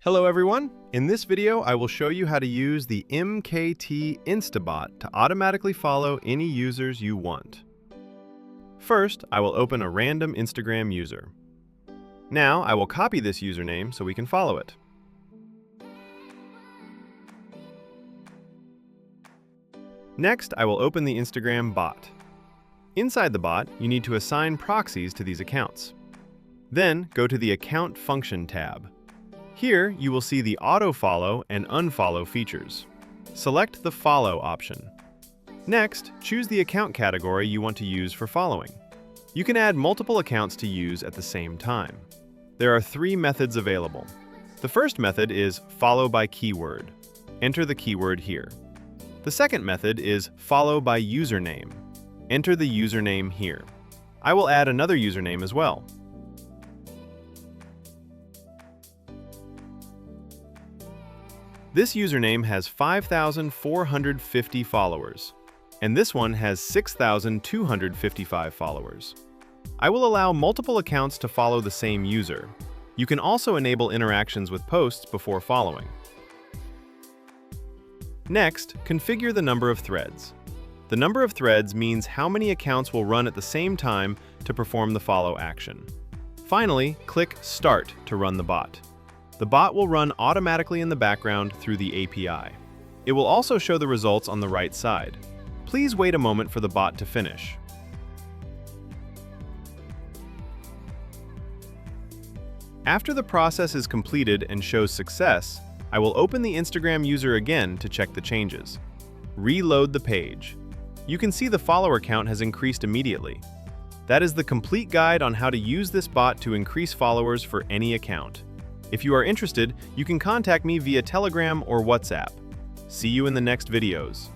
Hello everyone! In this video, I will show you how to use the MKT Insta bot to automatically follow any users you want. First, I will open a random Instagram user. Now, I will copy this username so we can follow it. Next, I will open the Instagram bot. Inside the bot, you need to assign proxies to these accounts. Then, go to the Account Function tab. Here, you will see the auto-follow and unfollow features. Select the Follow option. Next, choose the account category you want to use for following. You can add multiple accounts to use at the same time. There are 3 methods available. The first method is Follow by Keyword. Enter the keyword here. The second method is Follow by Username. Enter the username here. I will add another username as well. This username has 5,450 followers, and this one has 6,255 followers. I will allow multiple accounts to follow the same user. You can also enable interactions with posts before following. Next, configure the number of threads. The number of threads means how many accounts will run at the same time to perform the follow action. Finally, click Start to run the bot. The bot will run automatically in the background through the API. It will also show the results on the right side. Please wait a moment for the bot to finish. After the process is completed and shows success, I will open the Instagram user again to check the changes. Reload the page. You can see the follower count has increased immediately. That is the complete guide on how to use this bot to increase followers for any account. If you are interested, you can contact me via Telegram or WhatsApp. See you in the next videos.